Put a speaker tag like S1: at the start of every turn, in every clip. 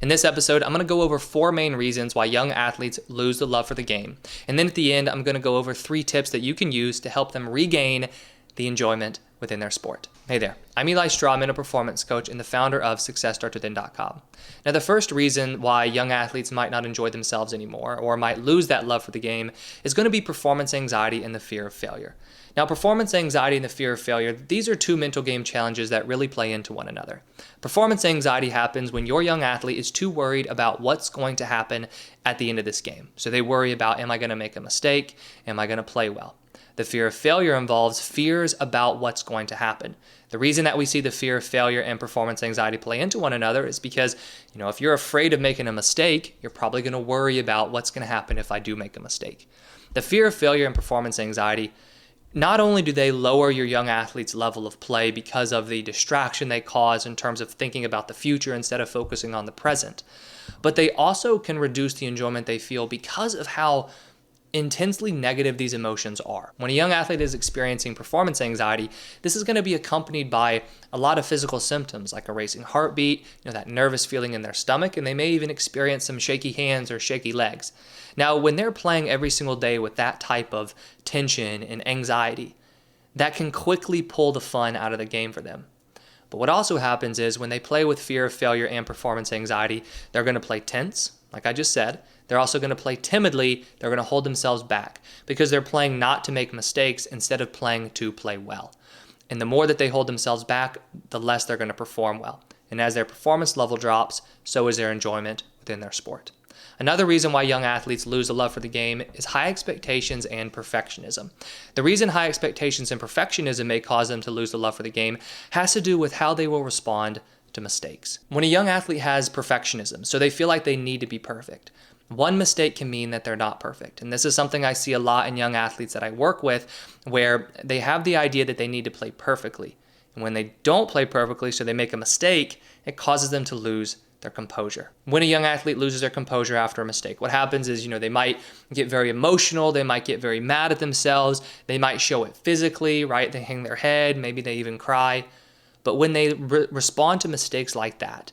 S1: In this episode, I'm going to go over 4 main reasons why young athletes lose the love for the game. And then at the end, I'm going to go over 3 tips that you can use to help them regain the enjoyment within their sport. Hey there, I'm Eli Strawman, a performance coach and the founder of SuccessStartsWithin.com. Now, the first reason why young athletes might not enjoy themselves anymore or might lose that love for the game is going to be performance anxiety and the fear of failure. Now, performance anxiety and the fear of failure, these are 2 mental game challenges that really play into one another. Performance anxiety happens when your young athlete is too worried about what's going to happen at the end of this game. So they worry about, am I going to make a mistake? Am I going to play well? The fear of failure involves fears about what's going to happen. The reason that we see the fear of failure and performance anxiety play into one another is because, if you're afraid of making a mistake, you're probably going to worry about what's going to happen if I do make a mistake. The fear of failure and performance anxiety, not only do they lower your young athlete's level of play because of the distraction they cause in terms of thinking about the future instead of focusing on the present, but they also can reduce the enjoyment they feel because of how intensely negative these emotions are. When a young athlete is experiencing performance anxiety, this is going to be accompanied by a lot of physical symptoms like a racing heartbeat, that nervous feeling in their stomach, and they may even experience some shaky hands or shaky legs. Now, when they're playing every single day with that type of tension and anxiety, that can quickly pull the fun out of the game for them. But what also happens is when they play with fear of failure and performance anxiety, they're going to play tense, like I just said. They're also going to play timidly. They're going to hold themselves back because they're playing not to make mistakes instead of playing to play well. And the more that they hold themselves back, the less they're going to perform well. And as their performance level drops, so is their enjoyment within their sport. Another reason why young athletes lose a love for the game is high expectations and perfectionism. The reason high expectations and perfectionism may cause them to lose the love for the game has to do with how they will respond to mistakes. When a young athlete has perfectionism, so they feel like they need to be perfect, one mistake can mean that they're not perfect. And this is something I see a lot in young athletes that I work with, where they have the idea that they need to play perfectly. And when they don't play perfectly, so they make a mistake, it causes them to lose their composure. When a young athlete loses their composure after a mistake, what happens is, they might get very emotional, they might get very mad at themselves, they might show it physically, right? They hang their head, maybe they even cry. But when they respond to mistakes like that,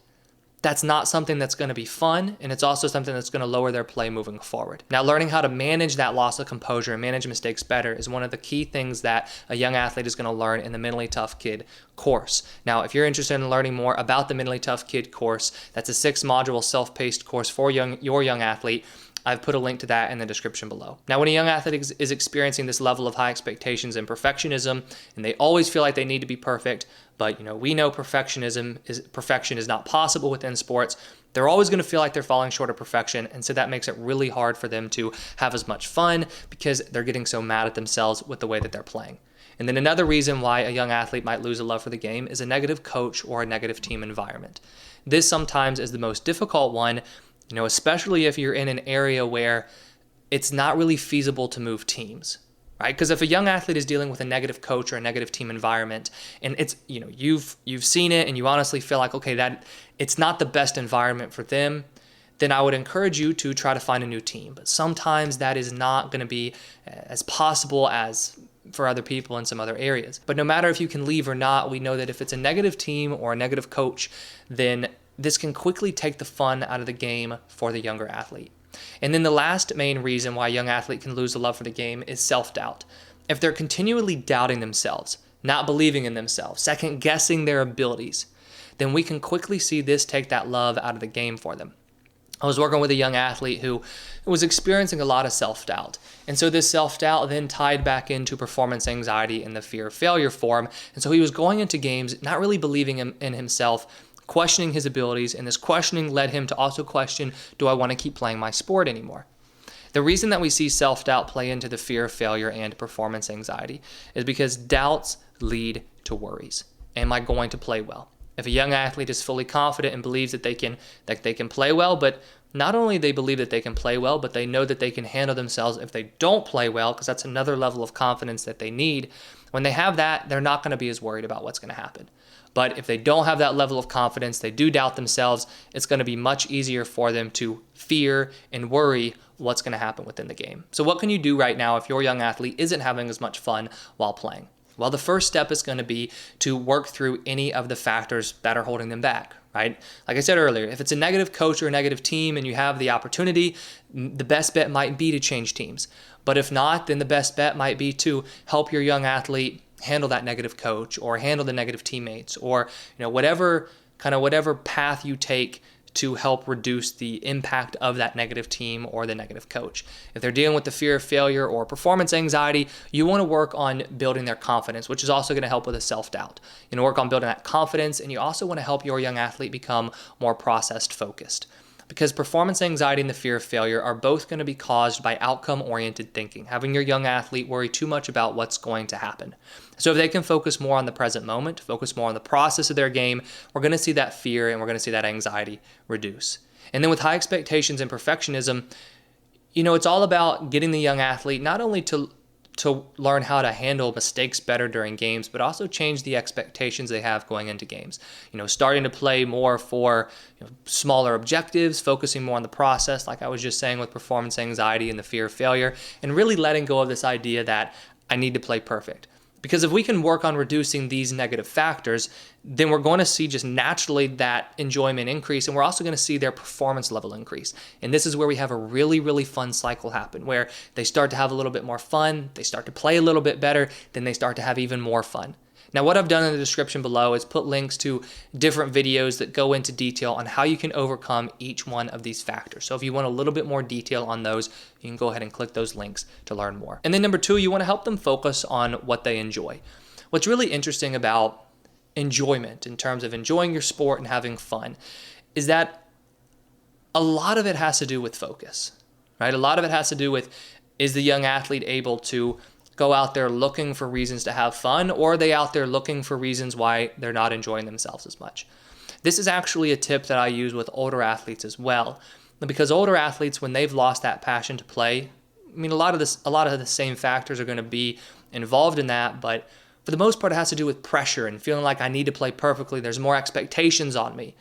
S1: that's not something that's going to be fun, and it's also something that's going to lower their play moving forward. Now, learning how to manage that loss of composure and manage mistakes better is one of the key things that a young athlete is going to learn in the Mentally Tough Kid course. Now, if you're interested in learning more about the Mentally Tough Kid course, that's a 6-module self-paced course for your young athlete. I've put a link to that in the description below. Now, when a young athlete is experiencing this level of high expectations and perfectionism, and they always feel like they need to be perfect, but we know perfection is not possible within sports, they're always going to feel like they're falling short of perfection, and so that makes it really hard for them to have as much fun because they're getting so mad at themselves with the way that they're playing. And then another reason why a young athlete might lose a love for the game is a negative coach or a negative team environment. This sometimes is the most difficult one, especially if you're in an area where it's not really feasible to move teams, right? Because if a young athlete is dealing with a negative coach or a negative team environment, and it's, you've seen it and you honestly feel like, okay, that it's not the best environment for them, then I would encourage you to try to find a new team. But sometimes that is not going to be as possible as for other people in some other areas. But no matter if you can leave or not, we know that if it's a negative team or a negative coach, then this can quickly take the fun out of the game for the younger athlete. And then the last main reason why a young athlete can lose the love for the game is self-doubt. If they're continually doubting themselves, not believing in themselves, second-guessing their abilities, then we can quickly see this take that love out of the game for them. I was working with a young athlete who was experiencing a lot of self-doubt. And so this self-doubt then tied back into performance anxiety and the fear of failure form. And so he was going into games not really believing in himself, questioning his abilities, and this questioning led him to also question, do I want to keep playing my sport anymore? The reason that we see self-doubt play into the fear of failure and performance anxiety is because doubts lead to worries. Am I going to play well? If a young athlete is fully confident and believes that they can play well, but not only they believe that they can play well, but they know that they can handle themselves if they don't play well, because that's another level of confidence that they need. When they have that, they're not going to be as worried about what's going to happen. But if they don't have that level of confidence, they do doubt themselves, it's going to be much easier for them to fear and worry what's going to happen within the game. So what can you do right now if your young athlete isn't having as much fun while playing? Well, the first step is going to be to work through any of the factors that are holding them back, right? Like I said earlier, if it's a negative coach or a negative team and you have the opportunity, the best bet might be to change teams. But if not, then the best bet might be to help your young athlete handle that negative coach or handle the negative teammates, or whatever path you take to help reduce the impact of that negative team or the negative coach. If they're dealing with the fear of failure or performance anxiety, you want to work on building their confidence, which is also going to help with the self-doubt. Work on building that confidence, and you also want to help your young athlete become more processed focused. Because performance anxiety and the fear of failure are both going to be caused by outcome-oriented thinking, having your young athlete worry too much about what's going to happen. So if they can focus more on the present moment, focus more on the process of their game, we're going to see that fear and we're going to see that anxiety reduce. And then with high expectations and perfectionism, it's all about getting the young athlete not only to learn how to handle mistakes better during games, but also change the expectations they have going into games. Starting to play more for smaller objectives, focusing more on the process, like I was just saying with performance anxiety and the fear of failure, and really letting go of this idea that I need to play perfect. Because if we can work on reducing these negative factors, then we're going to see just naturally that enjoyment increase, and we're also going to see their performance level increase. And this is where we have a really, really fun cycle happen, where they start to have a little bit more fun, they start to play a little bit better, then they start to have even more fun. Now, what I've done in the description below is put links to different videos that go into detail on how you can overcome each one of these factors. So if you want a little bit more detail on those, you can go ahead and click those links to learn more. And then number 2, you want to help them focus on what they enjoy. What's really interesting about enjoyment, in terms of enjoying your sport and having fun, is that a lot of it has to do with focus, right? A lot of it has to do with, is the young athlete able to go out there looking for reasons to have fun, or are they out there looking for reasons why they're not enjoying themselves as much? This is actually a tip that I use with older athletes as well, because older athletes, when they've lost that passion to play, a lot of the same factors are going to be involved in that, but for the most part, it has to do with pressure and feeling like I need to play perfectly. There's more expectations on me.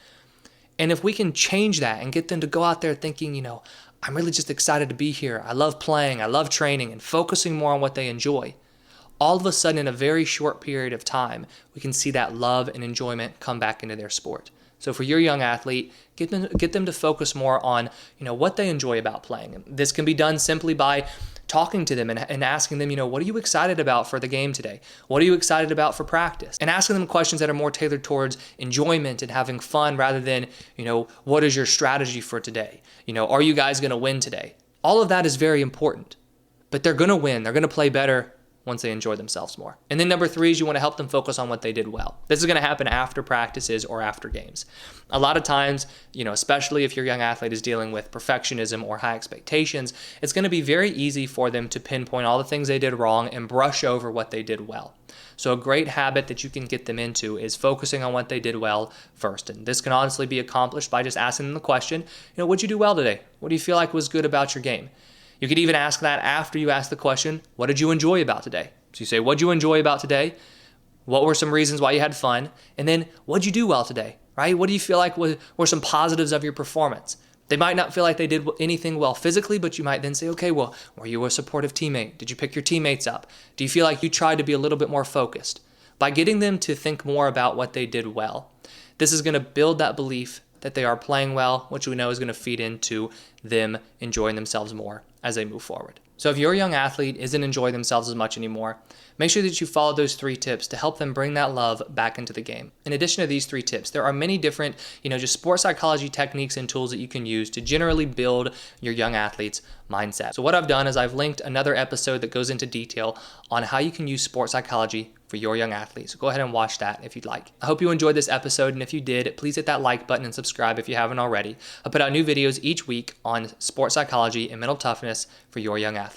S1: And if we can change that and get them to go out there thinking, I'm really just excited to be here. I love playing. I love training, and focusing more on what they enjoy. All of a sudden, in a very short period of time, we can see that love and enjoyment come back into their sport. So for your young athlete, get them to focus more on, what they enjoy about playing. And this can be done simply by talking to them and asking them, what are you excited about for the game today? What are you excited about for practice? And asking them questions that are more tailored towards enjoyment and having fun, rather than, what is your strategy for today? Are you guys going to win today? All of that is very important, but they're going to win. They're going to play better once they enjoy themselves more. And then number 3 is you want to help them focus on what they did well. This is going to happen after practices or after games. A lot of times, especially if your young athlete is dealing with perfectionism or high expectations, it's going to be very easy for them to pinpoint all the things they did wrong and brush over what they did well. So a great habit that you can get them into is focusing on what they did well first. And this can honestly be accomplished by just asking them the question, what'd you do well today? What do you feel like was good about your game? You could even ask that after you ask the question, what did you enjoy about today? So you say, what'd you enjoy about today? What were some reasons why you had fun? And then, what'd you do well today, right? What do you feel like were some positives of your performance? They might not feel like they did anything well physically, but you might then say, okay, well, were you a supportive teammate? Did you pick your teammates up? Do you feel like you tried to be a little bit more focused? By getting them to think more about what they did well, this is going to build that belief that they are playing well, which we know is going to feed into them enjoying themselves more as they move forward. So if your young athlete isn't enjoying themselves as much anymore, make sure that you follow those 3 tips to help them bring that love back into the game. In addition to these 3 tips, there are many different, just sports psychology techniques and tools that you can use to generally build your young athlete's mindset. So what I've done is I've linked another episode that goes into detail on how you can use sports psychology for your young athletes. So go ahead and watch that if you'd like. I hope you enjoyed this episode, and if you did, please hit that like button and subscribe if you haven't already. I put out new videos each week on sports psychology and mental toughness for your young athlete.